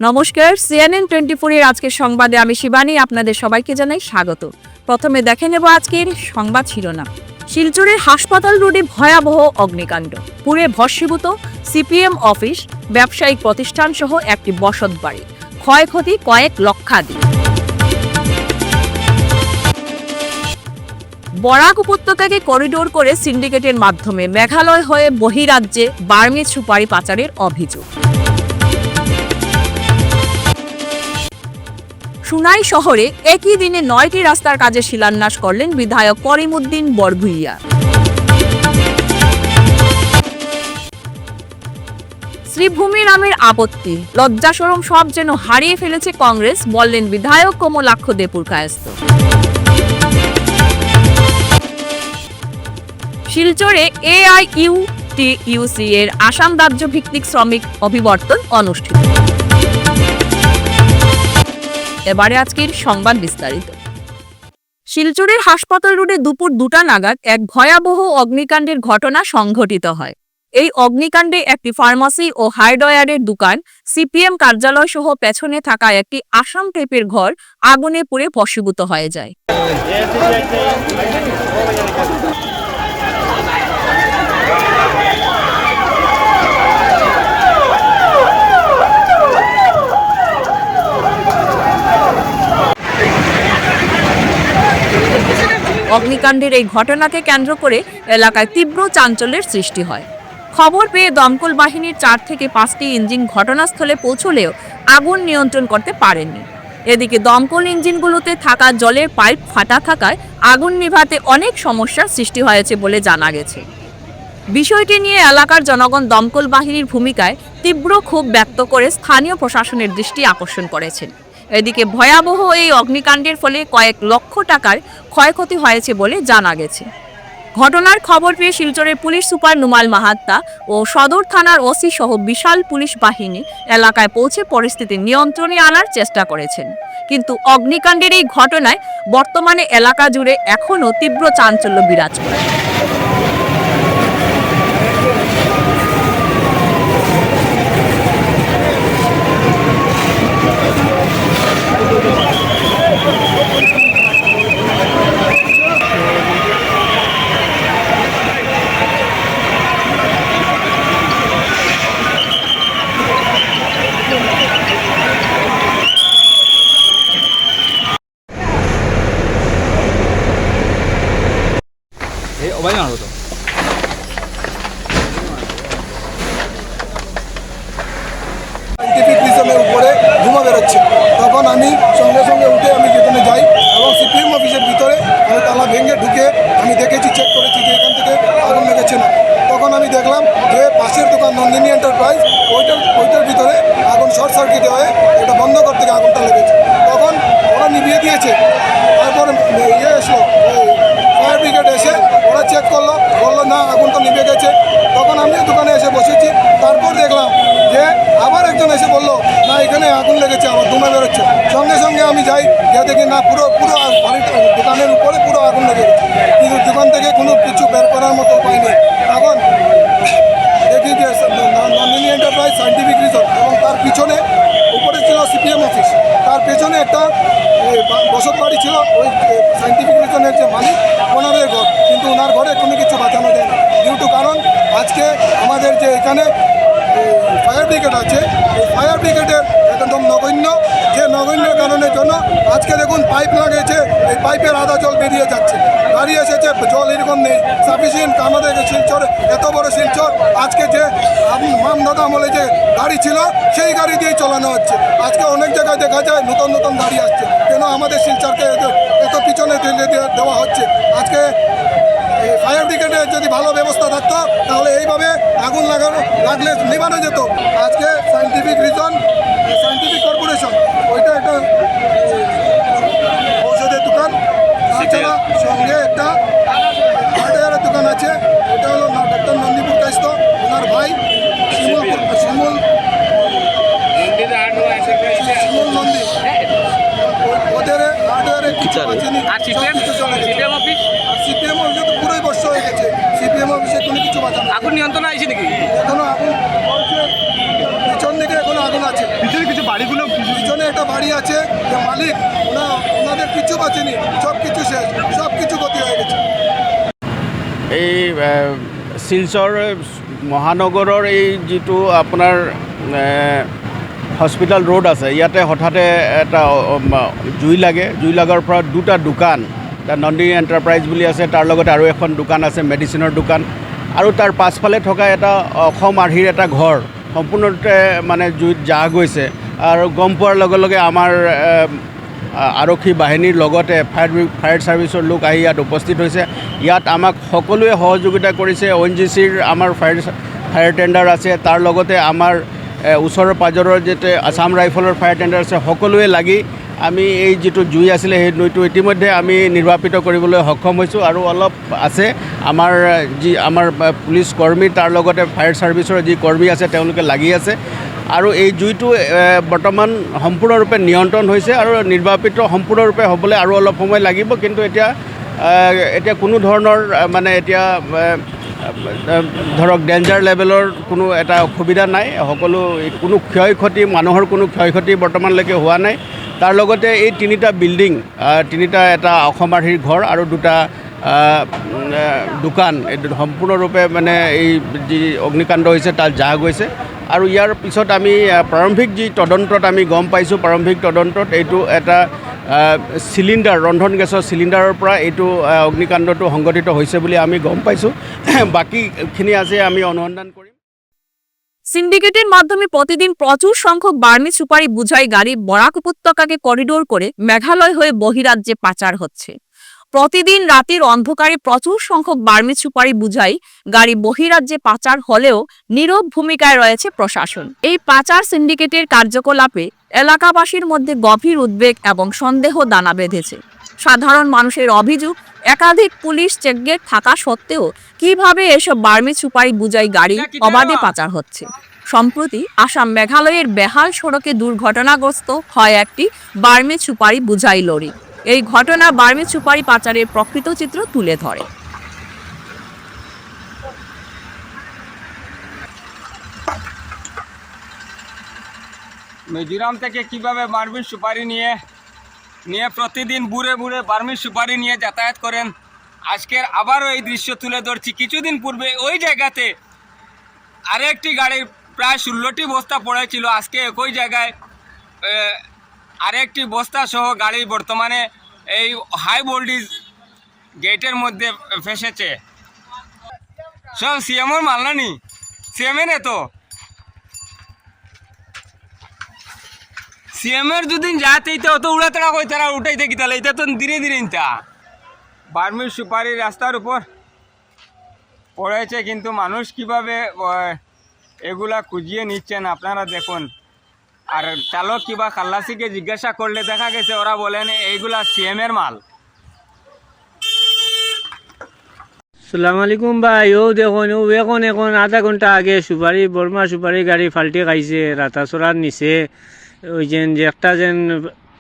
নমস্কার, CNN 24 এর আজকের সংবাদে আমি শিবানী আপনাদের সবাইকে জানাই স্বাগত। প্রথমে দেখে নেব আজকের সংবাদ শিরোনাম। শিলচরের হাসপাতাল রোডে ভয়াবহ অগ্নিকাণ্ড, পুড়ে ভস্মীভূত সিপিএম অফিস, ব্যবসায়িক প্রতিষ্ঠান সহ একটি বসতবাড়ি, ক্ষয়ক্ষতি কয়েক লক্ষাধিক। বরাক উপত্যকাকে করিডোর করে সিন্ডিকেটের মাধ্যমে মেঘালয় হয়ে বহিরাজ্যে বার্মিজ সুপারি পাচারের অভিযোগ। সুনাই শহরে একই দিনে 9টি রাস্তার কাজে শিলান্যাস করলেন বিধায়ক করিমউদ্দিন বরভুইয়া। শ্রীভূমি রামের আপত্তি, লজ্জাশরম সব যেন হারিয়ে ফেলেছে কংগ্রেস, বললেন বিধায়ক কমলাক্ষ দেপুরকায়স্থ। শিলচরে AIUTUC এর আসাম রাজ্য ভিত্তিক শ্রমিক অভিবর্তন অনুষ্ঠিত। এবারে আজকের সংবাদ বিস্তারিত। শিলচরের হাসপাতাল রোডে দুপুর 2টা নাগাদ এক ভয়াবহ অগ্নিকাণ্ডের ঘটনা সংঘটিত হয়। এই অগ্নিকাণ্ডে একটি ফার্মাসি ও হার্ডওয়্যারের দোকান, সিপিএম কার্যালয় সহ পেছনে থাকা একটি আসাম টেপের ঘর আগুনে পুড়ে ভস্মীভূত হয়ে যায়। অগ্নিকাণ্ডের এই ঘটনাকে কেন্দ্র করে এলাকায় তীব্র চাঞ্চল্যের সৃষ্টি হয়। খবর পেয়ে দমকল বাহিনীর 4 থেকে 5টি ইঞ্জিন ঘটনাস্থলে পৌঁছলেও আগুন নিয়ন্ত্রণ করতে পারেনি। এদিকে দমকল ইঞ্জিনগুলোতে থাকা জলের পাইপ ফাটা থাকায় আগুন নিভাতে অনেক সমস্যার সৃষ্টি হয়েছে বলে জানা গেছে। বিষয়টি নিয়ে এলাকার জনগণ দমকল বাহিনীর ভূমিকায় তীব্র ক্ষোভ ব্যক্ত করে স্থানীয় প্রশাসনের দৃষ্টি আকর্ষণ করেছেন। এদিকে ভয়াবহ এই অগ্নিকাণ্ডের ফলে কয়েক লক্ষ টাকার ক্ষয়ক্ষতি হয়েছে বলে জানা গেছে। ঘটনার খবর পেয়ে শিলচরের পুলিশ সুপার নুমাল মাহাত্তা ও সদর থানার ওসি সহ বিশাল পুলিশ বাহিনী এলাকায় পৌঁছে পরিস্থিতি নিয়ন্ত্রণে আনার চেষ্টা করেছেন। কিন্তু অগ্নিকাণ্ডের এই ঘটনায় বর্তমানে এলাকা জুড়ে এখনও তীব্র চাঞ্চল্য বিরাজ করে। উপরে ধুমা বেরোচ্ছে, তখন আমি সঙ্গে সঙ্গে উঠে আমি যেখানে যাই এবং সিপিএম অফিসের ভিতরে আমি তালা ভেঙে ঢুকে আমি দেখেছি, চেক করেছি যে এখান থেকে আগুন লেগেছে না। তখন আমি দেখলাম যে পাশের দোকান নন্দিনী এন্টারপ্রাইজ ওইটার ভিতরে আগুন শর্ট সার্কিট হয়ে এটা বন্ধ করতে গিয়ে আগুনটা লেগেছে। তখন ওরা নিভিয়ে দিয়েছে। তারপর এসলো ফায়ার ব্রিগেড, এসে ওরা চেক করলো, বললো না আগুন তো নিভে গেছে। তখন আমি দোকানে এসে বসেছি। তারপর দেখলাম যে আবার একজন এসে বললো না এখানে আগুন লেগেছে, আমার ধুমা বেরোচ্ছে। সঙ্গে সঙ্গে আমি যাই, গিয়ে দেখি না পুরো দোকানের উপরে পুরো আগুন লেগে গেছে, কিন্তু দোকান থেকে কোনো কিছু বের করার মতো উপায় নেই। তখন দেখি যে নন্দিনী এন্টারপ্রাইজ সায়েন্টিফিক রিসোর্ট এবং তার পিছনে উপরে ছিল সিপিএম অফিস, তার পেছনে একটা বসত বাড়ি ছিল। ওই সায়েন্টিফিক রিসোর্টের যে মালিক ওনাদের ঘর, কিন্তু ওনার ঘরে কোনো কিছু বাঁচানো যায় না ডিউটু। কারণ আজকে আমাদের যে এখানে ফায়ার ব্রিগেড আছে, এই ফায়ার ব্রিগেডের একদম নগণ্য কারণের জন্য আজকে দেখুন পাইপ লাগিয়েছে, এই পাইপের আধা জল বেরিয়ে যাচ্ছে, গাড়ি এসেছে জল এরকম নেই সাফিসিয়েন্ট। আমাদের শিলচরে এত বড় শিলচর, আজকে যে মামদাদা আমলে যে গাড়ি ছিল সেই গাড়ি দিয়েই চালানো হচ্ছে। আজকে অনেক জায়গায় দেখা যায় নতুন নতুন গাড়ি আসছে, কেন আমাদের শিলচরকে এত পিছনে দেওয়া হচ্ছে। আজকে ফায়ার ব্রিগেডে যদি ভালো ব্যবস্থা থাকতো তাহলে এইভাবে আগুন লাগলে নেভানো যেত। আজকে সায়েন্টিফিক কর্পোরেশন ওইটা একটা ঔষধের দোকান, তাছাড়া সঙ্গে একটা হার্ডওয়্যারের দোকান আছে, ওটা হলো ডাক্তার নন্দীপুর কাস্ত, ওনার ভাই শিমুল নন্দী, ওদের হার্ডওয়্যারের কিছু পাচ্ছেনি, কিছু চলে গেছে। আর সিপিএম অফিসে তো পুরোই বর্ষ হয়ে গেছে, সিপিএম অফিসে কোনো কিছু বাঁচানো। আগুন নিয়ন্ত্রণে আইছে নাকি? এখনো আগুন একটা বাড়ি আছে, যে মালিক ওনাদের কিছু বাঁচেনি, সব কিছু শেষ, সব কিছু ক্ষতি হয়ে গেছে। এই শিলচৰ মহানগৰৰ এই যিটো আপোনাৰ হস্পিটেল ৰোড আছে, ইয়াতে হঠাতে এটা জুই লাগে। জুই লগাৰ পৰা দুটা দোকান, নন্দিনী এণ্টাৰপ্ৰাইজ বুলি আছে, তাৰ লগতে আৰু এখন দোকান আছে মেডিচিনৰ দোকান, আৰু তাৰ পাছফালে থকা এটা অসম আৰ্হিৰ এটা ঘৰ সম্পূৰ্ণৰূপে মানে জুইত জাহ গৈছে। আৰু গম পোৱাৰ লগে লগে আমাৰ আৰক্ষী বাহিনীৰ লগতে ফায়াৰ ছাৰ্ভিচৰ লোক আহি ইয়াত উপস্থিত হৈছে। ইয়াত আমাক সকলোৱে সহযোগিতা কৰিছে। ONGCৰ আমাৰ ফায়াৰ টেণ্ডাৰ আছে, তাৰ লগতে আমাৰ ওচৰৰ পাজৰৰ যিটো আছাম ৰাইফলৰ ফায়াৰ টেণ্ডাৰ আছে, সকলোৱে লাগি আমি এই যিটো জুই আছিলে সেই জুইটো ইতিমধ্যে আমি নিৰ্বাপিত কৰিবলৈ সক্ষম হৈছোঁ। আৰু অলপ আছে আমাৰ পুলিচ কৰ্মী, তাৰ লগতে ফায়াৰ ছাৰ্ভিচৰ যি কৰ্মী আছে তেওঁলোকে লাগি আছে। আৰু এই জুইটো বৰ্তমান সম্পূৰ্ণৰূপে নিয়ন্ত্ৰণ হৈছে আৰু নিৰ্বাপিত সম্পূৰ্ণৰূপে হ'বলৈ আৰু অলপ সময় লাগিব। কিন্তু এতিয়া কোনো ধৰণৰ মানে এতিয়া ধৰক ডেঞ্জাৰ লেভেলৰ কোনো এটা অসুবিধা নাই। কোনো ক্ষয়ক্ষতি, মানুহৰ কোনো ক্ষয়ক্ষতি বৰ্তমানলৈকে হোৱা নাই। তাৰ লগতে এই তিনিটা বিল্ডিং, এটা অসম আৰ্হিৰ ঘৰ আৰু দুটা দোকান সম্পূৰ্ণৰূপে মানে এই যি অগ্নিকাণ্ড হৈছে তাত জাহ গৈছে। আৰু ইয়াৰ পিছত আমি প্ৰাৰম্ভিক যি তদন্তত আমি গম পাইছোঁ, প্ৰাৰম্ভিক তদন্তত এইটো এটা চিলিণ্ডাৰ, ৰন্ধন গেছৰ চিলিণ্ডাৰৰ পৰা এইটো অগ্নিকাণ্ডটো সংঘটিত হৈছে বুলি আমি গম পাইছোঁ। বাকীখিনি আছে আমি অনুসন্ধান কৰিম। সিন্ডিকেটের মাধ্যমে প্রতিদিন প্রচুর সংখ্যক বার্মি সুপারি বোঝাই গাড়ি বরাক উপত্যকাকে করিডোর করে মেঘালয় হয়ে বহিরাজ্যে পাচার হচ্ছে। প্রতিদিন রাতের অন্ধকারে প্রচুর সংখ্যক বার্মি সুপারি বোঝাই গাড়ি বহিরাজ্যে পাচার হলেও নীরব ভূমিকায় রয়েছে প্রশাসন। এই পাচার সিন্ডিকেটের কার্যকলাপে এলাকাবাসীর মধ্যে গভীর উদ্বেগ এবং সন্দেহ দানা বেঁধেছে। সাধারণ মানুষের অভিযোগ, একাধিক পুলিশ চেকগেট থাকা সত্ত্বেও কিভাবে এসব বার্মি সুপারি বোঝাই গাড়ি অবাধে পাচার হচ্ছে। সম্প্রতি আসাম মেঘালয়ের বেহাল সড়কে দুর্ঘটনাগ্রস্ত হয় একটি বার্মি সুপারি বোঝাই লরি। এই ঘটনা বার্মি সুপারি পাচারের প্রকৃত চিত্র তুলে ধরে। মিজোরাম থেকে কিভাবে বার্মি সুপারি নিয়ে প্রতিদিন বুড়ে বার্মি সুপারি নিয়ে যাতায়াত করেন, আজকের আবারও এই দৃশ্য তুলে ধরছি। কিছুদিন পূর্বে ওই জায়গাতে আরেকটি গাড়ির প্রায় 16টি বস্তা পড়েছিল। আজকে একই জায়গায় আরেকটি বস্তা সহ গাড়ি বর্তমানে এই হাই ভোল্টেজ গেটের মধ্যে ফেসেছে। সব সিএমওর মাল না নি, সিএমএর তো সিএমের যদি যাতে অত উড়াতাড়া কই তারা উঠাইতে কি তাহলে এটা তো ধীরে ধীরে নিতা। বার্মির সুপারি রাস্তার উপর পড়েছে, কিন্তু মানুষ কিভাবে এগুলা খুঁজিয়ে নিচ্ছেন আপনারা দেখুন। আর চালক কিবা খাল্লাসিকে জিজ্ঞাসা করলে দেখা গেছে ওরা বলেন এইগুলা সিএমের মাল। সালাম আলাইকুম ভাই। ও দেখুন, ও এখন আধা ঘন্টা আগে সুপারি বর্মা সুপারি গাড়ি ফাল্টে খাইছে, রাতাচড়ার নিচে। ওই যে একটা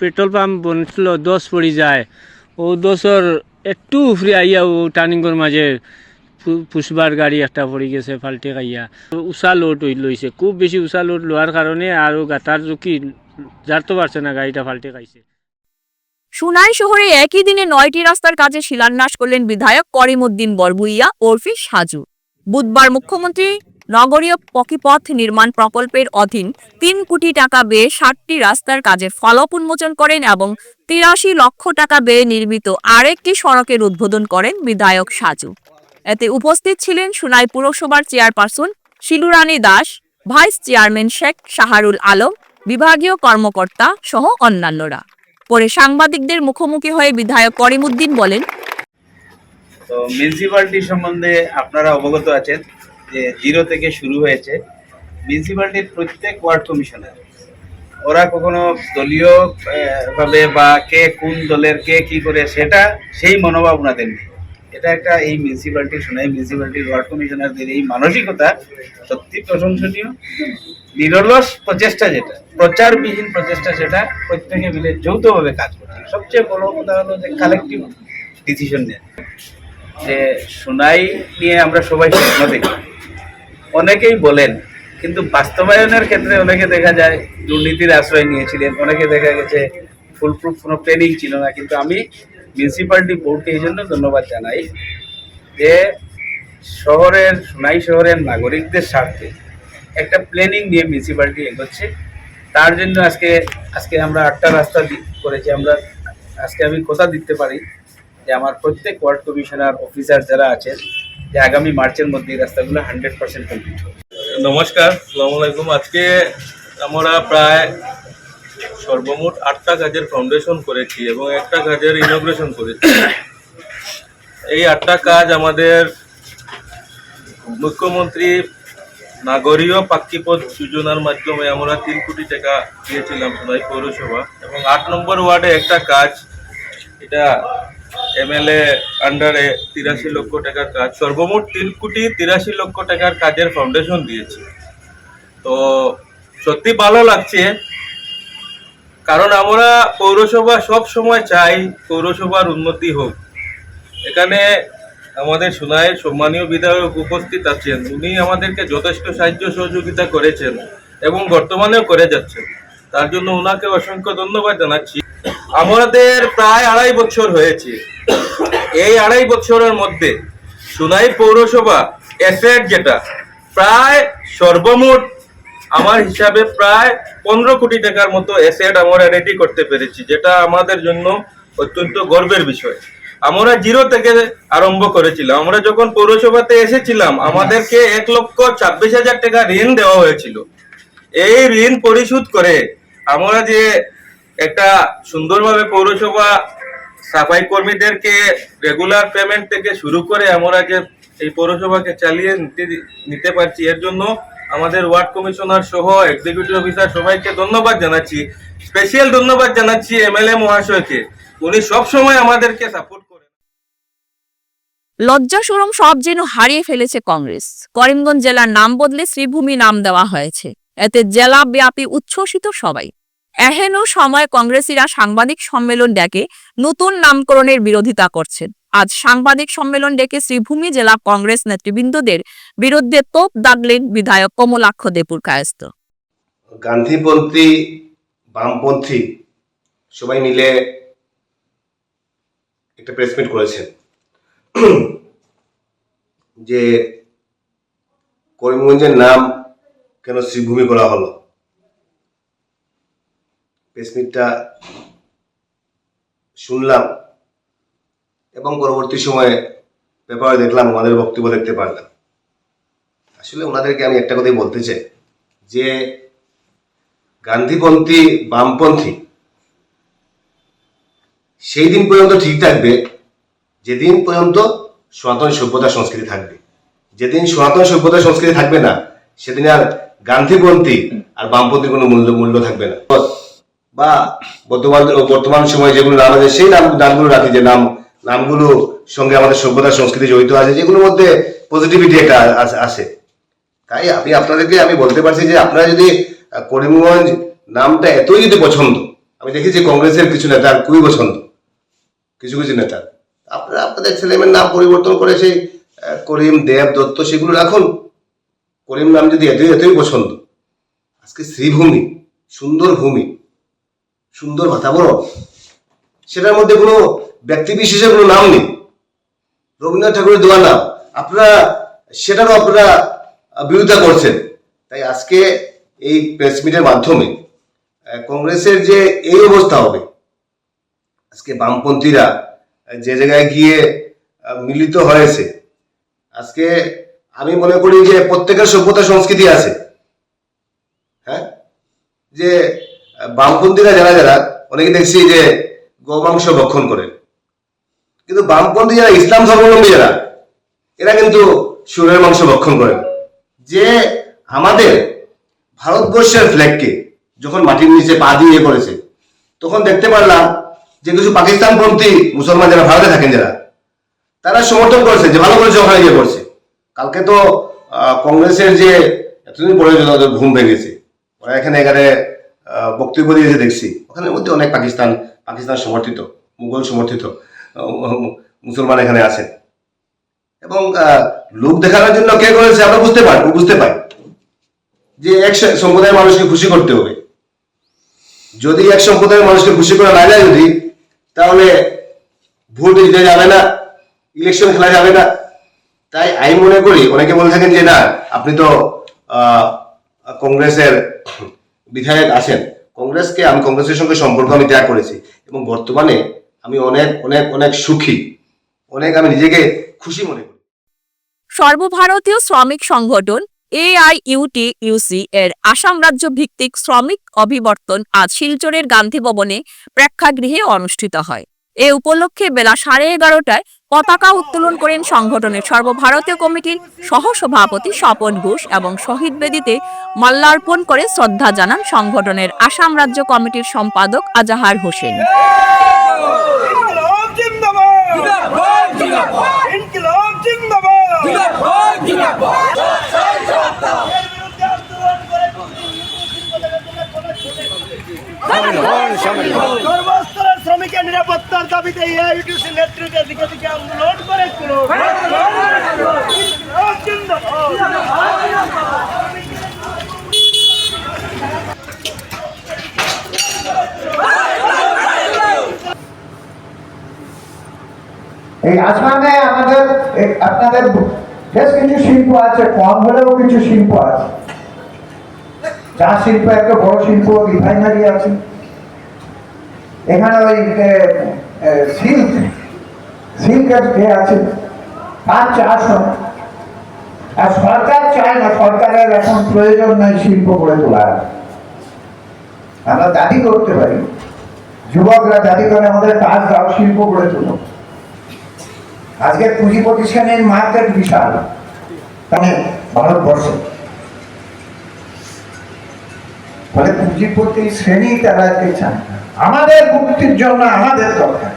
পেট্রোল পাম্প বনছিল 10 পড়ি যায়, ও 10-এর একটু উফরে আইয়া ও টার্নিংয়ের মাঝে পুষবার গাড়ি একটা পড়ে গেছে ফাল্টে খাইয়া। উষা লোড লইছে, খুব বেশি উষা লোড লোয়ার কারণে আরও গাতার ঝুঁকি জারতে পারছে না, গাড়িটা ফাল্টে খাইছে। সুনাই শহরে একই দিনে 9টি রাস্তার কাজে শিলান্যাস করলেন বিধায়ক করিমউদ্দিন বরভুইয়া ওরফে সাজু। বুধবার মুখ্যমন্ত্রী নগরীয় পকিপথ নির্মাণ প্রকল্পের অধীন 3 কোটি টাকা ব্যয়ে 60টি রাস্তার কাজের ফলক উন্মোচন করেন এবং 83 লক্ষ টাকা ব্যয়ে নির্মিত আরেকটি সড়কের উদ্বোধন করেন বিধায়ক সাজু। এতে উপস্থিত ছিলেন সুনাই পুরসভার chairperson Shilurani Das, vice chairman Sheikh Shahrul Alam, বিভাগীয় কর্মকর্তা সহ অন্যান্যরা। পরে সাংবাদিকদের মুখোমুখি হয়ে বিধায়ক করিমউদ্দিন বলেন, তো মিউনিসিপ্যালিটি সম্বন্ধে আপনারা অবগত আছেন যে 0 থেকে শুরু হয়েছে। মিউনিসিপ্যালিটির প্রত্যেক ওয়ার্ড কমিশনার ওরা কখনো দলীয় ভাবে বা কে কোন দলের কে কি করে সেটা সেই মনোভাব ওনাদের নেই। এটা একটা এই মিউনিসিপ্যালিটি সোনাই মিউনিসিপ্যালিটির ওয়ার্ড কমিশনারদের এই মানসিকতা সত্যি প্রশংসনীয়। নিরলস প্রচেষ্টা, যেটা প্রচারবিহীন প্রচেষ্টা, সেটা প্রত্যেকে মিলে যৌথভাবে কাজ করছে। সবচেয়ে বড় কথা হলো যে কালেকটিভ ডিসিশন নেন। যে সোনাই নিয়ে আমরা সবাই স্বপ্ন দেখি। অনেকেই বলেন কিন্তু বাস্তবায়নের ক্ষেত্রে অনেকে দেখা যায় দুর্নীতির আশ্রয় নিয়েছিলেন, অনেকে দেখা গেছে ফুলপ্রুফ কোনো প্ল্যানিং ছিল না। কিন্তু আমি মিউনিসিপ্যালিটি বোর্ডকে এই জন্য ধন্যবাদ জানাই যে সোনাই শহরের নাগরিকদের স্বার্থে একটা প্ল্যানিং নিয়ে মিউনিসিপ্যালিটি এগোচ্ছে। তার জন্য আজকে আমরা 8টা রাস্তা করেছি। আজকে আমি কথা দিতে পারি যে আমার প্রত্যেক ওয়ার্ড কমিশনার অফিসার যারা আছেন যে আগামী মার্চের মধ্যে এই রাস্তাগুলো 100% কমপ্লিট হবে। নমস্কার, আসসালামু আলাইকুম। আজকে আমরা প্রায় সর্বমোট 8টা কাজের ফাউন্ডেশন করেছি এবং একটা কাজের ইনগ্রেশন করেছি। এই 8টা কাজ আমাদের মুখ্যমন্ত্রী নাগরীয় পাক্কিপথ যোজনার মাধ্যমে আমরা 3 কোটি টাকা দিয়েছিলাম সোনাই পৌরসভা, এবং 8 নম্বর ওয়ার্ডে একটা কাজ, এটা MLA আন্ডারে 83 লক্ষ টাকার কাজ, সর্বমোট 3 কোটি 83 লক্ষ টাকার কাজের ফাউন্ডেশন দিয়েছি। তো সত্যি ভালো লাগছে, কারণ আমরা পৌরসভা সব সময় চাই পৌরসভার উন্নতি হোক। এখানে আমাদের সোনাইয়ের সম্মানীয় বিধায়ক উপস্থিত আছেন, উনি আমাদেরকে যথেষ্ট সাহায্য সহযোগিতা করেছেন এবং বর্তমানেও করে যাচ্ছেন, তার জন্য ওনাকে অসংখ্য ধন্যবাদ জানাচ্ছি। আমাদের প্রায় 2.5 বছর হয়েছে। এই 2.5 বছরের মধ্যে সোনাই পৌরসভা অ্যাসেট যেটা প্রায় সর্বমোট আমার হিসাবে প্রায় 15 কোটি টাকার মতো অ্যাসেট আমরা রেডি করতে পেরেছি, যেটা আমাদের জন্য অত্যন্ত গর্বের বিষয়। আমরা 0 থেকে আরম্ভ করেছিলাম। আমরা যখন পৌরসভাতে এসেছিলাম আমাদেরকে 1,26,000 টাকা ঋণ দেওয়া হয়েছিল। এই ঋণ পরিশোধ করে আমরা যে একটা সুন্দরভাবে পৌরসভা সাফাই কর্মীদেরকে রেগুলার পেমেন্ট থেকে শুরু করে আমরা যে এই পৌরসভাকে চালিয়ে নিতে পারছি, এর জন্য আমাদের ওয়ার্ড কমিশনার সহ এক্সিকিউটিভ অফিসার সবাইকে ধন্যবাদ জানাচ্ছি। স্পেশাল ধন্যবাদ জানাচ্ছি MLA মহাশয়কে, উনি সবসময় আমাদেরকে সাপোর্ট করেন। লজ্জাশরম সব যেন হারিয়ে ফেলেছে কংগ্রেস। করিমগঞ্জ জেলার নাম বদলে শ্রীভূমি নাম দেওয়া হয়েছে। এতে জেলা ব্যাপী উচ্ছ্বসিত সবাই। এহেন সময় কংগ্রেসীরা সাংবাদিক সম্মেলন ডেকে নতুন নামকরণের বিরোধিতা করছেন। আজ সাংবাদিক সম্মেলন ডেকে শ্রীভূমি জেলা কংগ্রেস নেতৃবৃন্দদের বিরুদ্ধে তোপ দাগলেন বিধায়ক কমলাক্ষ দেপুর কায়স্থ। গান্ধীপন্থী বামপন্থী সবাই মিলে একটা প্রেসমিট করেছেন যে করিমগঞ্জের নাম কেন শ্রীভূমি করা হলো। প্রেসমিটটা শুনলাম এবং পরবর্তী সময়ে পেপারে দেখলাম, ওনাদের বক্তব্য দেখতে পারলাম। আসলে ওনাদেরকে আমি একটা কথাই বলতে চাই যে গান্ধীপন্থী বামপন্থী সেই দিন পর্যন্ত ঠিক থাকবে যেদিন পর্যন্ত সনাতন সভ্যতা সংস্কৃতি থাকবে। যেদিন সনাতন সভ্যতা সংস্কৃতি থাকবে না, সেদিন আর গান্ধীপন্থী আর বামপন্থীর কোনো মূল্য থাকবে না। বা বর্তমান সময়ে যেগুলো নাম আছে সেই নামগুলো রাখি, যে নামগুলো সঙ্গে আমাদের সভ্যতা সংস্কৃতি জড়িত আছে, যেগুলোর মধ্যে পজিটিভিটি একটা আছে। তাই আমি বলতে পারছি যে আপনারা যদি করিমগঞ্জ নামটা এতই যদি পছন্দ, আমি দেখেছি কংগ্রেসের কিছু নেতার খুবই পছন্দ, কিছু নেতার, আপনারা আপনাদের ছেলেমেয়ের নাম পরিবর্তন করে সেই করিম, দেব, দত্ত সেগুলো রাখুন। করিম নাম যদি এতই পছন্দ, আজকে শ্রীভূমি, সুন্দর ভূমি, সুন্দর বাতাবরণ, সেটার মধ্যে কোনো ব্যক্তি বিশেষের কোনো নাম নেই, রবীন্দ্রনাথ ঠাকুরের দেওয়া নাম, সেটারও আপনারা বিরোধিতা করছেন। তাই আজকে এই প্রেসমিটের মাধ্যমে কংগ্রেসের যে এই অবস্থা হবে, আজকে বামপন্থীরা যে জায়গায় গিয়ে মিলিত হয়েছে, আজকে আমি মনে করি যে প্রত্যেকের সভ্যতা সংস্কৃতি আছে। হ্যাঁ, যে বামপন্থীরা যারা অনেকে দেখছি যে গোমাংস ভক্ষণ করে, কিন্তু বামপন্থী যারা ইসলাম ধর্মাবলম্বী এরা কিন্তু শুয়োরের মাংস ভক্ষণ করে। যে আমাদের ভারতবর্ষের ফ্ল্যাগকে যখন মাটির নিচে পা দিয়ে করেছে, তখন দেখতে পারলাম যে কিছু পাকিস্তানপন্থী মুসলমান যারা ভারতে থাকেন, তারা সমর্থন করেছে যে ভালো করেছে ওখানে গিয়ে করছে। কালকে তো কংগ্রেসের যে এতদিন পরে ঘুম ভেঙেছে, ওরা এখানে বক্তব্য দিয়েছে দেখছি, ওখানের মধ্যে অনেক পাকিস্তান সমর্থিত, মুঘল সমর্থিত মুসলমান এখানে আছেন। এবং লোক দেখানোর জন্য কে করেছে আমরা বুঝতে পাই। যে এক সম্প্রদায়ের মানুষকে খুশি করতে হবে। যদি এক সম্প্রদায়ের মানুষকে খুশি করা না যায় যদি, তাহলে ভোট দিতে যাবে না, ইলেকশন খেলা যাবে না। তাই আমি মনে করি, অনেকে বলে থাকেন যে না আপনি তো কংগ্রেসের বিধায়ক আছেন। আমি কংগ্রেসের সঙ্গে সম্পর্ক আমি ত্যাগ করেছি এবং বর্তমানে আমি অনেক অনেক অনেক সুখী, আমি নিজেকে খুশি মনে করি। সর্বভারতীয় শ্রমিক সংগঠন AIUTUC এর আসাম রাজ্য ভিত্তিক শ্রমিক অভিবর্তন আজ শিলচরের গান্ধী ভবনে প্রেক্ষাগৃহে অনুষ্ঠিত হয়। এ উপলক্ষে বেলা 11:30টায় পতাকা উত্তোলন করেন সংগঠনের সর্বভারতীয় কমিটির সহসভাপতি স্বপন ঘোষ এবং শহীদ বেদিতে মাল্যার্পণ করে শ্রদ্ধা জানান সংগঠনের আসাম রাজ্য কমিটির সম্পাদক আজাহার হোসেন। সর্বস্তরের শ্রমিকের নিরাপত্তার দাবিতে AIUTUC নেতৃত্বে দিকে দিকে আন্দোলন করে এই আসামে আমাদের আপনাদের বেশ কিছু শিল্প আছে, কম হলেও কিছু শিল্প আছে। চা শিল্প একটা বড় শিল্প, রিফাইনারি আছে। এখানে ওই সিল্ক আছে, তার চাষ হয়। আর সরকার চায় না, সরকারের এখন প্রয়োজন নয় শিল্প গড়ে তোলার। আমরা দাবি করতে পারি, যুবকরা দাবি করে আমাদের কাজ দাও, শিল্প গড়ে তোলো। আজকে পুঁজি প্রতিষ্ঠানের মার্কেট বিশাল মানে ভারতবর্ষে, ফলে পুঁজিপতি শ্রেণী তারা চায় না। আমাদের মুক্তির জন্য আমাদের দরকার,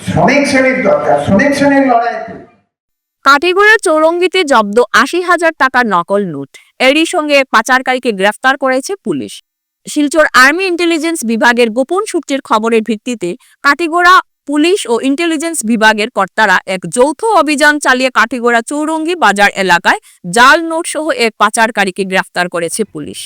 শ্রমিক শ্রেণীর দরকার, শ্রমিক শ্রেণীর লড়াই। কাটিগড়ার চৌরঙ্গিতে জব্দ 80,000 টাকার নকল নোট। এরই সঙ্গে এক পাচারকারীকে গ্রেফতার করেছে পুলিশ। শিলচর আর্মি ইন্টেলিজেন্স বিভাগের গোপন সূত্রের খবরের ভিত্তিতে কাটিগড়া পুলিশ ও ইন্টেলিজেন্স বিভাগের কর্তারা এক যৌথ অভিযান চালিয়ে কাটিগড়া চৌরঙ্গি বাজার এলাকায় জাল নোট সহ এক পাচারকারীকে গ্রেফতার করেছে পুলিশ।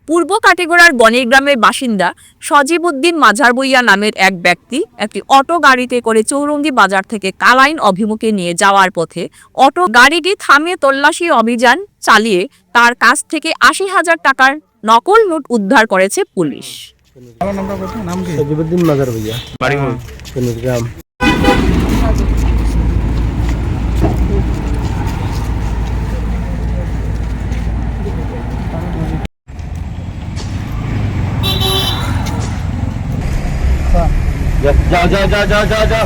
পূর্ব কাটিগড়ার বনের গ্রামের বাসিন্দা সজীব উদ্দিন মাঝারবইয়া নামের এক ব্যক্তি একটি অটো গাড়িতে করে চৌরঙ্গি বাজার থেকে কালাইন অভিমুখে নিয়ে যাওয়ার পথে অটো গাড়িটি থামিয়ে তল্লাশি অভিযান চালিয়ে তার কাছ থেকে 80,000 টাকার নকল নোট উদ্ধার করেছে পুলিশ। সজিবুদ্দিন মাজার ভাইয়া বাড়ি গ্রাম। जा जा जा जा जा जा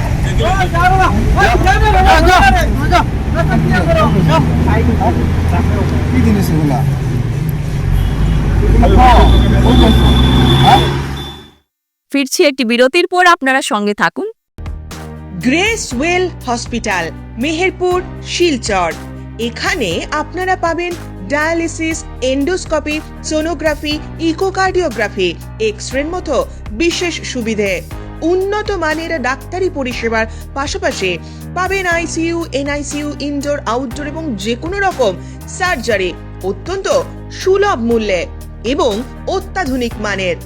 কি জিনিস এগুলা? ফিরছি একটি বিরতির পর, আপনারা সঙ্গে থাকুন। Grace well hospital, Meherpur, Silchar. এখানে আপনারা পাবেন ডায়ালিসিস, এন্ডোস্কোপি, সোনোগ্রাফি, ইকোকার্ডিওগ্রাফি, এক্সরের মতো বিশেষ সুবিধে। উন্নত মানের ডাক্তারি পরিষেবার পাশাপাশি পাবেন আইসিইউ, এনআইসিইউ, ইনডোর, আউটডোর এবং যে কোনো রকম সার্জারি অত্যন্ত সুলভ মূল্যে এবং অত্যাধুনিক মানের।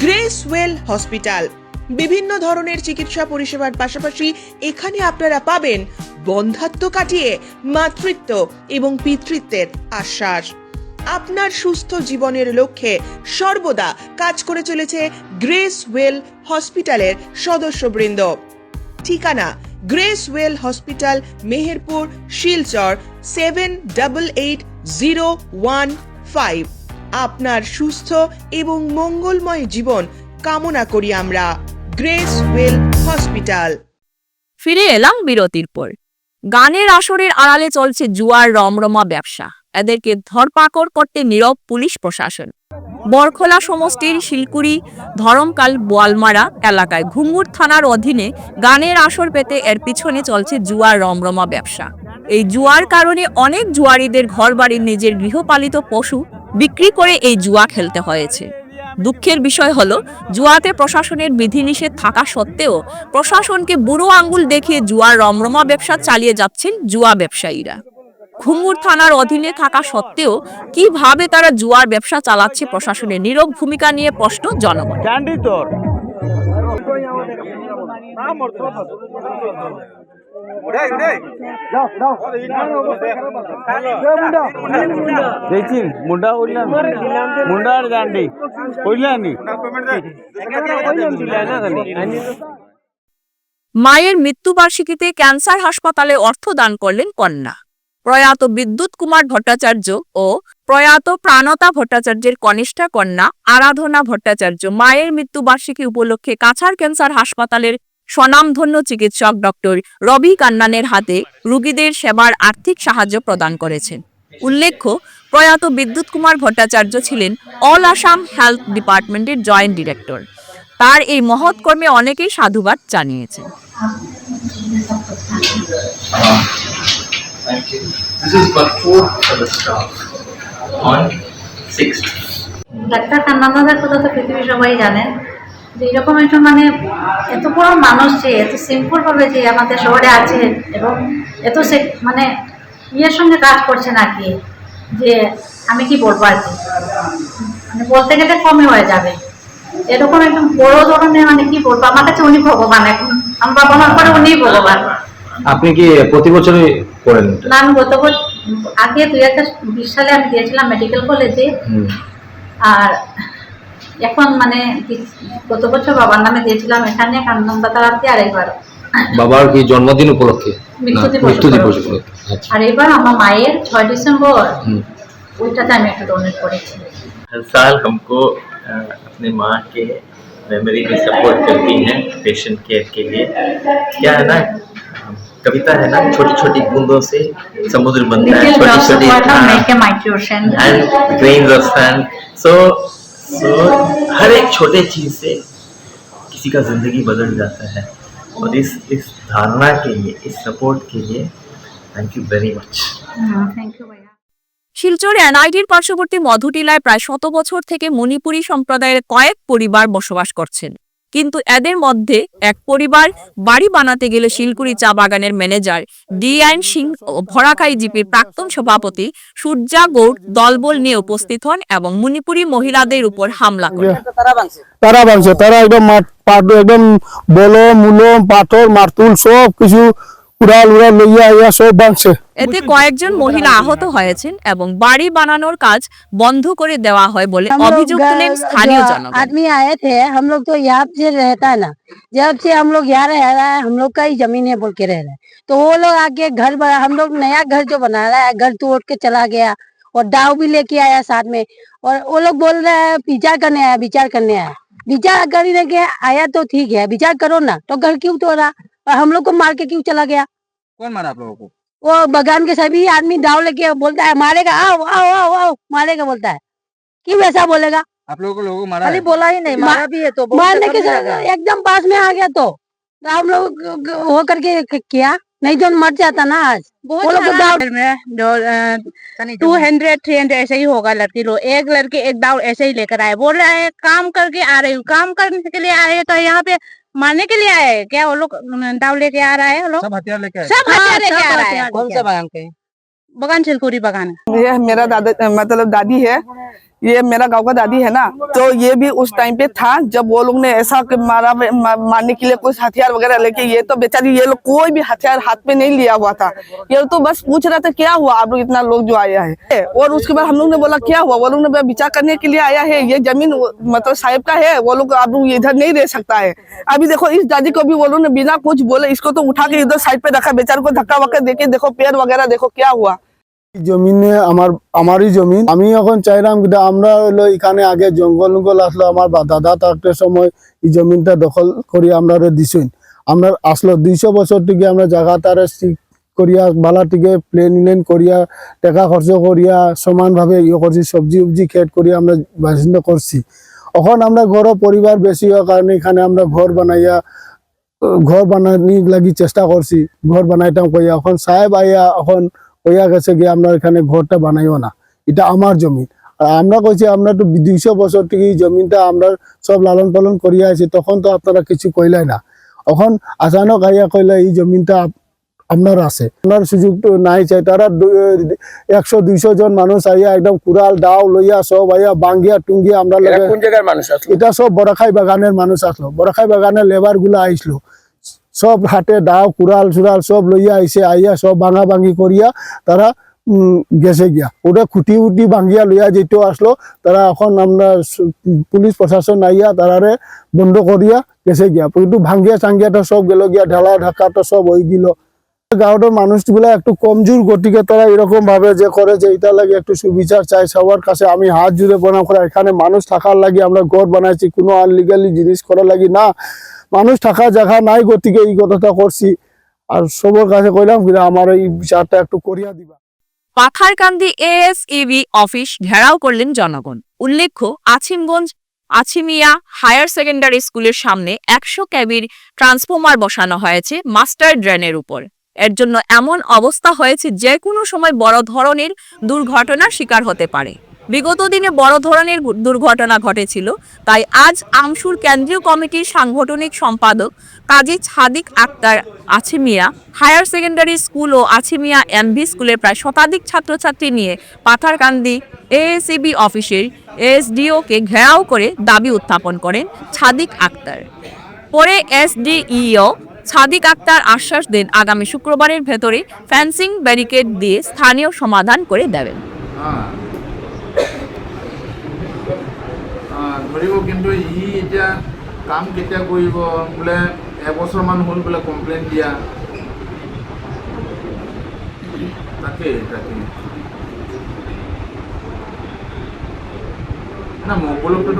গ্রেস ওয়েল হসপিটাল বিভিন্ন ধরনের চিকিৎসা পরিষেবার পাশাপাশি এখানে আপনারা পাবেন বন্ধ্যাত্ব কাটিয়ে মাতৃত্ব এবং পিতৃত্বের আশ্বাস। আপনার সুস্থ জীবনের লক্ষ্যে সর্বদা কাজ করে চলেছে গ্রেস ওয়েল হসপিটালের সদস্যবৃন্দ। ঠিকানা grace well hospital, Meherpur, Silchar 788015। আপনার সুস্থ এবং মঙ্গলময় জীবন কামনা করি আমরা। Grace well hospital. ফিরে এলাম বিরতির পর। গানের আসরের আড়ালে চলছে জুয়ার রমরমা ব্যবসা। এদেরকে ধরপাকড় করতে নীরব পুলিশ প্রশাসন। বরখোলা সমষ্টির শিলকুড়ি ধরমকাল বোয়ালমারা এলাকায় ঘুঙ্গুর থানার অধীনে গানের আসর পেতে এর পিছনে চলছে জুয়ার রমরমা ব্যবসা। এই জুয়ার কারণে অনেক জুয়ারিদের ঘরবাড়ির নিজের গৃহপালিত পশু বিক্রি করে এই জুয়া খেলতে হয়েছে। দুঃখের বিষয় হলো জুয়াতে প্রশাসনের বিধিনিষেধ থাকা সত্ত্বেও প্রশাসনকে বুড়ো আঙ্গুল দেখিয়ে জুয়ার রমরমা ব্যবসা চালিয়ে যাচ্ছেন জুয়া ব্যবসায়ীরা। ঘুঙুর থানার অধীনে থাকা সত্ত্বেও কিভাবে তারা জুয়ার ব্যবসা চালাচ্ছে প্রশাসনের নীরব ভূমিকা নিয়ে প্রশ্ন জনগণ। মায়ের মৃত্যুবার্ষিকীতে ক্যান্সার হাসপাতালে অর্থ দান করলেন কন্যা। প্রয়াত বিদ্যুৎ কুমার ভট্টাচার্য ও প্রয়াত প্রাণতা ভট্টাচার্যের কনিষ্ঠা কন্যা আরাধনা ভট্টাচার্য মায়ের মৃত্যুবার্ষিকী উপলক্ষে কাছাড় ক্যান্সার হাসপাতালের স্বনামধন্য চিকিৎসক ডক্টর রবি কান্নানের হাতে রোগীদের সেবার আর্থিক সাহায্য প্রদান করেছেন। উল্লেখ্য, প্রয়াত বিদ্যুৎ কুমার ভট্টাচার্য ছিলেন অল আসাম হেলথ ডিপার্টমেন্টের জয়েন্ট ডিরেক্টর। তার এই মহৎ কর্মে অনেকেই সাধুবাদ জানিয়েছেন। ডাক্তার কান্নাদার কথা তো পৃথিবীর সবাই জানেন, যে এরকম একজন মানে এত বড় মানুষ, যে এত সিম্পল ভাবে যে আমাদের শহরে আছে এবং এত মানে ইয়ের সঙ্গে কাজ করছে নাকি, যে আমি কি বলবো আর কি, মানে বলতে গেলে কমই হয়ে যাবে। এরকম একদম বড় ধরনের মানে কি বলবো, আমার কাছে উনি ভগবান, এখন আমার বাবা মার পরে উনি ভগবান। আপনি কি প্রতি বছরই করেন? না, আমি গত বছর আগে 2020 সালে আমি দিয়েছিলাম মেডিকেল কলেজে, আর এখন মানে গত বছর বাবার নামে দিয়েছিলাম এখানে কান্নাদাতে আরেকবার। বাবার কি জন্মদিন উপলক্ষে? মৃত্যু দিবস উপলক্ষে। আর এবার আমার মায়ের 6 ডিসেম্বর ওইটাতে আমি একটা ডোনেট করেছি। हर साल हमको अपने माँ के मेमोरी में सपोर्ट करती हैं पेशेंट केयर के लिए। क्या है ना, कविता है ना, छोटी छोटी बूंदों से समुद्र बनता है, छोटी छोटी एंड ग्रेन्स ऑफ सैंड। सो हर एक छोटे चीज से किसी का जिंदगी बदल जाता है। और इस धारणा के लिए, इस सपोर्ट के लिए thank you very much. Thank you भैया। শিলচর এনআইটির পার্শ্ববর্তী মধুটিলায় প্রায় 100 বছর থেকে মণিপুরী সম্প্রদায়ের কয়েক পরিবার বসবাস করছেন, কিন্তু এদের মধ্যে এক পরিবার বাড়ি বানাতে গেলে শিলকুড়ি চা বাগানের ম্যানেজার ডিআইন সিং ও ভরাকাই জিপির প্রাক্তন সভাপতি সূর্যা গৌড় দলবল নিয়ে উপস্থিত হন এবং মণিপুরী মহিলাদের উপর হামলা করেন। তারা একদম একদম বলো মূলো পাথর মারতুল সব কিছু উড়াল লইয়া সব ভাঙছে। এতে কয়েকজন মহিলা আহত হয়েছেন এবং বাড়ি বানানোর কাজ বন্ধ করে দেওয়া হয় বলে অভিযোগ তুলেন স্থানীয় জনগণ। आदमी आए थे, हम लोग तो यहाँ से रहता है ना, जब से हम लोग यहाँ रह रहा है, हम लोग का ही जमीन है बोल के रह रहे हैं, तो वो लोग आके घर बना, हम लोग नया घर जो बना रहा है, घर तोड़ के चला गया और दाव भी लेके आया साथ में। और वो लोग बोल रहे हैं विचार करने आया, विचार करने आया। विचार करने के आया तो ठीक है, विचार करो ना, तो घर क्यों तोड़ा और हम लोग को मार के क्यों चला गया? कौन मारा आप लोगों को? वो बगान के सभी आदमी दाव लेके बोलता है मारेगा, आओ आओ आओ आओ मारेगा बोलता है। क्यों ऐसा बोलेगा? आप लोगों को मारा खाली बोला ही नहीं, मारा भी है तो मारने के एकदम पास में आ गया तो हम लोग हो करके किया, नहीं तो मर जाता ना आज। वो लोग दाव में 200 300 ऐसे ही होगा लड़की लोग, एक लड़के एक दाव ऐसे ही लेकर आए, बोल रहे हैं काम करके आ रही हूँ, काम करने के लिए आ रहे हैं, तो यहाँ पे मारने के लिए आए हैं क्या? वो लोग दाव लेके आ रहा है, वो लोग सब हथियार लेके आए? सब हथियार लेके आ रहा है। कौन सा बगान के? बगान छिलकुरी बगान है। ये मेरा दादा मतलब दादी है, ये मेरा गांव का दादी है ना, तो ये भी उस टाइम पे था जब वो लोग ने ऐसा मारने के लिए कुछ हथियार वगैरह लेके, ये तो बेचारी ये लोग कोई भी हथियार हाथ में नहीं लिया हुआ था, ये तो बस पूछ रहा था क्या हुआ आप लोग इतना लोग जो आया है। और उसके बाद हम लोग ने बोला क्या हुआ, वो लोग ने विचार करने के लिए आया है, ये जमीन मतलब साहिब का है, वो लोग आप लोग इधर नहीं रह सकता है। अभी देखो इस दादी को भी वो लोग ने बिना कुछ बोले इसको तो उठा के इधर साइड पे रखा, बेचारे को धक्का वक्का देके देखो पैर वगैरह देखो क्या हुआ। জমিনে আমারই জমি, আমি এখন চাইলাম আমরা হলো এখানে আগে জঙ্গল আসলো, আমার দাদা থাকতে সময় এই জমিনটা দখল করি আমরা দিছুন, আমরা আসলো 200 বছর থেকে আমরা জায়গা তার করিয়া বালা থেকে প্লেন করিয়া টাকা খরচ করিয়া সমানভাবে ইয়ে করছি, সবজি খেত করিয়া আমরা বাসিন্দা করছি। এখন আমরা ঘর পরিবার বেশি হওয়ার কারণে এখানে আমরা ঘর বানানি লাগি চেষ্টা করছি, ঘর বানাইতাম কইয়া। এখন সাহেব আইয়া এখন কইয়া গেছে গিয়ে আমরা এখানে ঘরটা বানাইও না, এটা আমার জমি। আর আমরা কইছি আমরা তো 200 বছর থেকে এই জমিটা আমরা সব লালন পালন করিয়া আছি, তখন তো আপনারা কিছু কইলাই না। এখন আচানক আইয়া কইলা এই জমিটা আপনার আছে, আপনার সুযোগ তো নাই চাই। তারা 100-200 জন মানুষ আইয়া একদম কুড়াল ডাও লইয়া সব আইয়া বাঙ্গিয়া টুঙ্গিয়া আমরা কোন জায়গার মানুষ আসলো? এটা সব বড়াখাই বাগানের মানুষ আসলো, বড়াখাই বাগানের লেবার গুলা আইসলো, সব হাতে ডাও কুড়াল সুড়াল সব লইয়া আইসে, আইয়া সব ভাঙা ভাঙি করিয়া তারা গেছে গিয়া। ওটা খুঁটি উটি ভাঙিয়া লইয়া যেটো আসলো, তারা এখন আমরা পুলিশ প্রশাসন আইয়া তারারে বন্ধ করিয়া গেছে গিয়া। কিন্তু ভাঙ্গিয়া চাঙ্গিয়াটা সব গেল গিয়া, ঢালা ঢাকাটা সব হয়ে গেল। গাঁৱৰ মানুষগুলা একটু কমজোর গতিকে তারা এরকম ভাবে যে করে যে এটা লাগে একটু সুবিচার চাই সবার কাছে। আমি হাত জুড়ে প্রণাম করি, এখানে মানুষ থাকার লাগি আমরা ঘর বানাইছি, কোনো আনলিগালি জিনিস করা লাগি না, মানুষ থাকা জায়গা নাই গতিকে এই কথাটা করছি। আর সবার কাছে কইলাম আমার এই বিচারটা একটু করিয়া দিবা। পাথারকান্দি ASEB অফিস ঘেরাও করলেন জনগণ। উল্লেখ্য, আছিমগঞ্জ আছিমিয়া হায়ার সেকেন্ডারি স্কুলের সামনে 100 কেবির ট্রান্সফরমার বসানো হয়েছে মাস্টার ড্রেনের উপর। এর জন্য এমন অবস্থা হয়েছে যে কোনো সময় বড় ধরনের দুর্ঘটনার শিকার হতে পারে। বিগত দিনে বড় ধরনের দুর্ঘটনা ঘটেছিল, তাই আজ আমসুর কেন্দ্রীয় কমিটির সাংগঠনিক সম্পাদক Kazi Sadiq Akhtar Asimia higher secondary school ও আছিমিয়া MV স্কুলের প্রায় শতাধিক ছাত্রছাত্রী নিয়ে পাথারকান্দি ASEB অফিসের SDO-কে ঘেরাও করে দাবি উত্থাপন করেন সাদিক আক্তার। পরে SDEO সাদিক আক্তার আশ্বাস দেন আগামী শুক্রবারের ভেতরে ফেন্সিং ব্যারিকেড দিয়ে স্থানীয় সমাধান করে দেবেন। ধৰিব, কিন্তু এতিয়া কাম কেতিয়া কৰিব বোলে, এবছৰমান হ'ল বোলে কমপ্লেইন দিয়া। তাকে না মঙ্গলকটো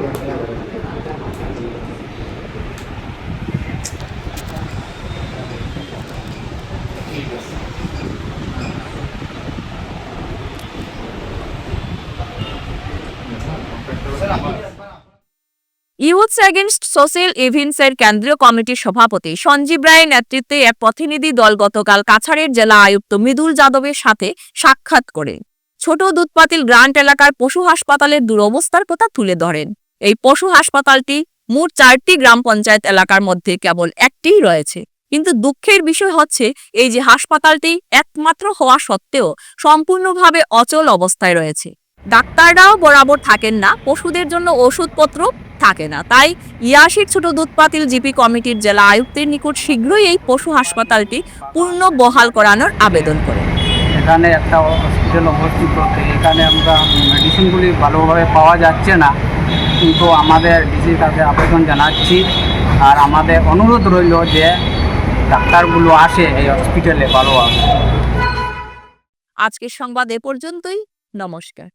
ইউথস এগেইনস্ট সোশ্যাল ইভেন্টসের কেন্দ্রীয় কমিটির সভাপতি সঞ্জীব রায়ের নেতৃত্বে এক প্রতিনিধি দল গতকাল কাছাড়ের জেলা আয়ুক্ত মৃদুল যাদবের সাথে সাক্ষাৎ করে ছোট দুধপাতিল গ্রান্ট এলাকার পশু হাসপাতালের দুরবস্থার কথা তুলে ধরেন। এই পশু হাসপাতালটি মোট 4টি গ্রাম পঞ্চায়েত এলাকার মধ্যে কেবল একটিই রয়েছে। কিন্তু দুঃখের বিষয় হচ্ছে এই যে হাসপাতালটি একমাত্র হওয়া সত্ত্বেও সম্পূর্ণভাবে অচল অবস্থায় রয়েছে। ডাক্তাররাও বরাবর থাকেন না, পশুদের জন্য ওষুধপত্র থাকে না। তাই ইয়াসির ছোট দুধপাতিল জিপি কমিটির জেলা আয়ুক্তের নিকট শীঘ্রই এই পশু হাসপাতালটি পূর্ণ বহাল করানোর আবেদন করে। এখানে একটা হসপিটাল অবস্থিত, এখানে আমরা মেডিসিনগুলি ভালোভাবে পাওয়া যাচ্ছে না, কিন্তু আমাদের ডিসির কাছে আবেদন জানাচ্ছি। আর আমাদের অনুরোধ রইল যে ডাক্তারগুলো আসে এই হসপিটালে ভালোভাবে। আজকের সংবাদ এ পর্যন্তই। নমস্কার।